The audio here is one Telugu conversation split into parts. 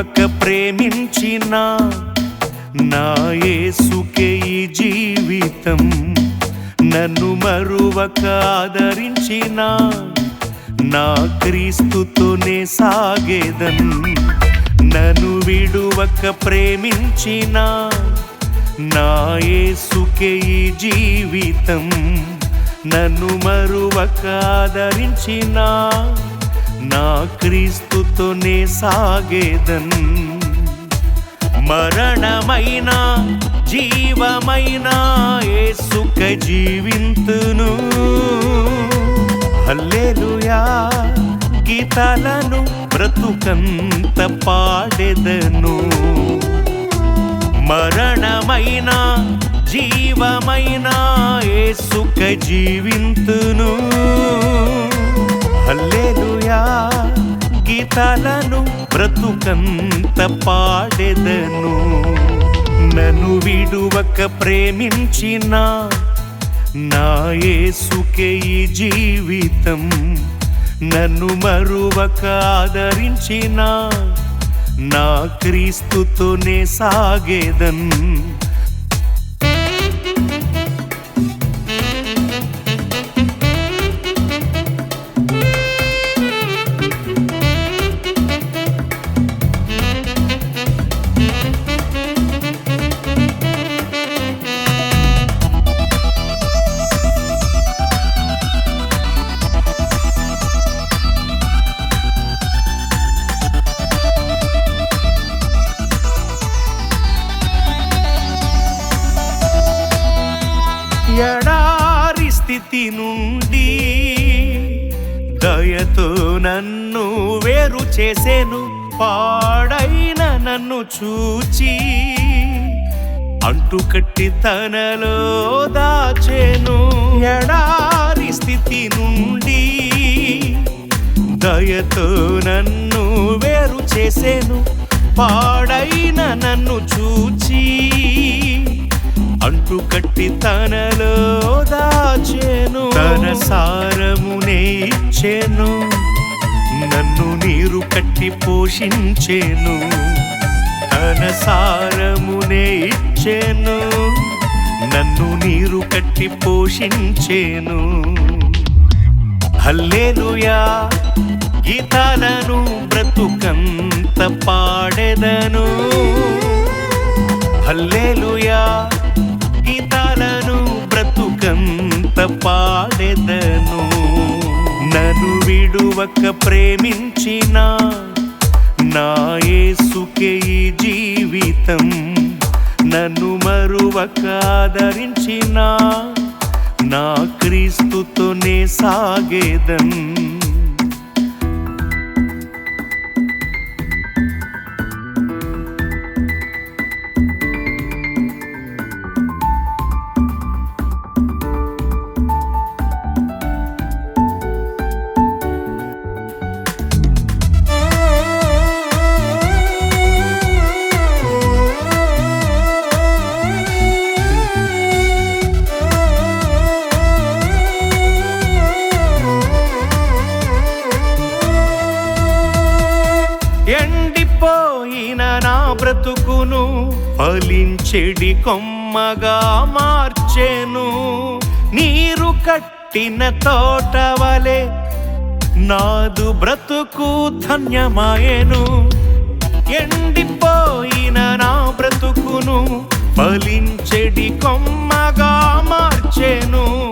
విడువక ప్రేమించిన నా యేసుకే ఈ జీవితం. నన్ను మరువక ఆదరించిన నా క్రీస్తుతోనే సాగేదన్. నన్ను విడువక ప్రేమించిన నా యేసుకే ఈ జీవితం. నన్ను మరువక ఆదరించిన నా క్రీస్తుతోనే సాగేదన్. మరణమైన జీవమైన యేసుకై జీవింతును. హల్లెలూయా గీతాలను బ్రతుకంత పాడెదను. మరణమైన జీవమైన యేసుకై జీవింతును. హల్లెలూయా గీతాలను బ్రతుకంత పాడెదను. నన్ను విడువక ప్రేమించిన నా యేసుకే ఈ జీవితం. నన్ను మరువక ఆదరించిన నా క్రీస్తుతోనే సాగేదన్. ఎడారి స్థితి నుండి దయతో నన్ను వేరు చేసేను. పాడైన నన్ను చూచి అంటుకట్టి తనలో దాచెను. ఎడారి స్థితి నుండి దయతో నన్ను వేరు చేసేను. పాడైన నన్ను చూచి అంటుకట్టి తనలో దాచెను. తన సారమునే ఇచ్చెను. నన్ను నీరు కట్టి పోషించెను. తన సారమునే ఇచ్చెను. నన్ను నీరు కట్టి పోషించెను. హల్లెలూయా గీతాలను బ్రతుకంత పాడెదను. హల్లెలూయా గీతాలను బ్రతుకంత పాడెదను. నన్ను విడువక ప్రేమించిన నా యేసుకే ఈ జీవితం. నన్ను మరువక ఆదరించిన నా క్రీస్తుతోనే సాగేదన్. ఎండిపోయిన నా బ్రతుకును ఫలించెడి కొమ్మగా మార్చెను. నీరు కట్టిన తోటవలే నాదు బ్రతుకు ధన్యమాయెను. ఎండిపోయిన నా బ్రతుకును ఫలించెడి కొమ్మగా మార్చెను.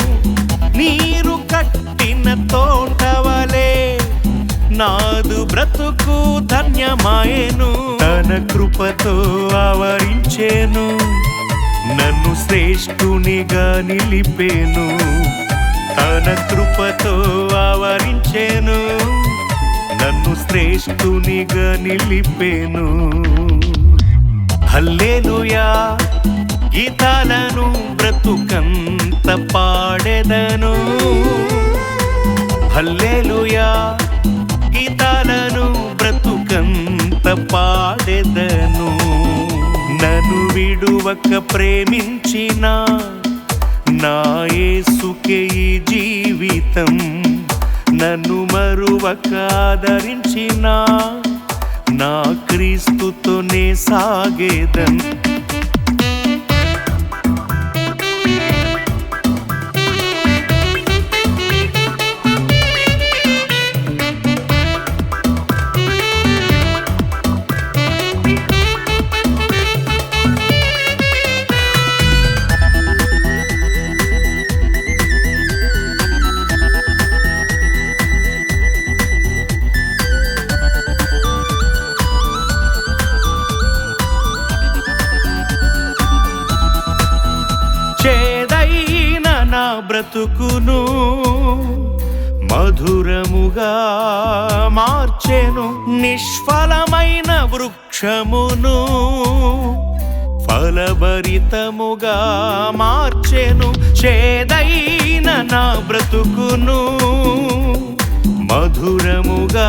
నీరు కట్టిన తోటవలే నాదు బ్రతుకు ధన్యమాయెను. తన కృపతో ఆవరించెను. నన్ను శ్రేష్ఠునిగా నిలిపెను. తన కృపతో ఆవరించెను. నన్ను శ్రేష్ఠునిగా నిలిపెను. హల్లెలూయా గీతాలను బ్రతుకంత పాడెదను. హల్లెలూయా గీతాలను బ్రతుకంత పాడెదను. నన్ను విడువక ప్రేమించిన నా యేసుకే ఈ జీవితం. నన్ను మరువక ఆదరించిన నా క్రీస్తుతోనే సాగేదన్. చేదైన నా బ్రతుకును మధురముగా మార్చెను, నిష్ఫలమైన వృక్షమును ఫలభరితముగా మార్చెను. చేదైన నా బ్రతుకును మధురముగా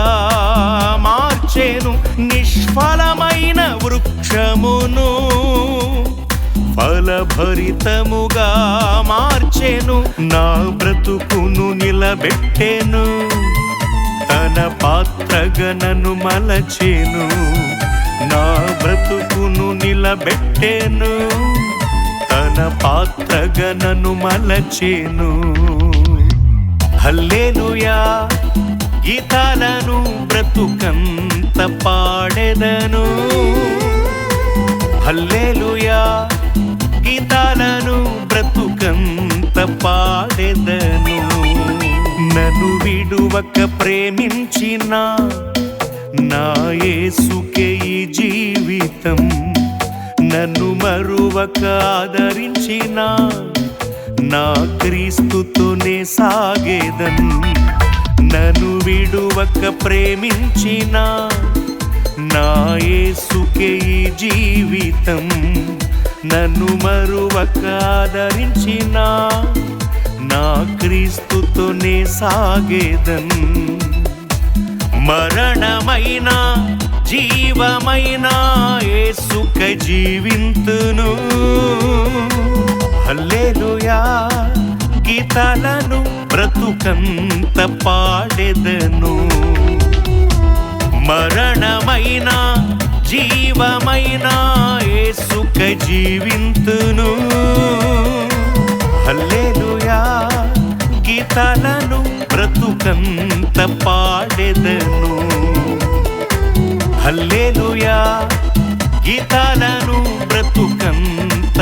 మార్చెను, నిష్ఫలమైన వృక్షమును ఫలభరితముగా మార్చెను. నా బ్రతుకును నిలబెట్టెను, తన పాత్రగా నన్ను మలచెను. నా బ్రతుకును నిలబెట్టెను, తన పాత్రగా నన్ను మలచెను. హల్లెలూయా గీతాలను బ్రతుకంత పాడెదను. హల్లెలూయా గీతాలను బ్రతుకంత పాడెదను. నన్ను విడువక ప్రేమించిన నా యేసుకే ఈ జీవితం, నన్ను మరువక ఆదరించిన నా క్రీస్తుతోనే సాగేదన్. నన్ను విడువక ప్రేమించిన నా యేసుకే ఈ జీవితం, నన్ను మరువక ఆదరించిన నా క్రీస్తుతోనే సాగేదన్. మరణమైన జీవమైన యేసుకై జీవింతును. హల్లెలూయా గీతాలను బ్రతుకంత పాడెదను. మరణమైన జీవమైన యేసుకై జీవింతును. హల్లెలూయా గీతాలను బ్రతుకంత పాడెదను. హల్లెలూయా గీతాలను బ్రతుకంత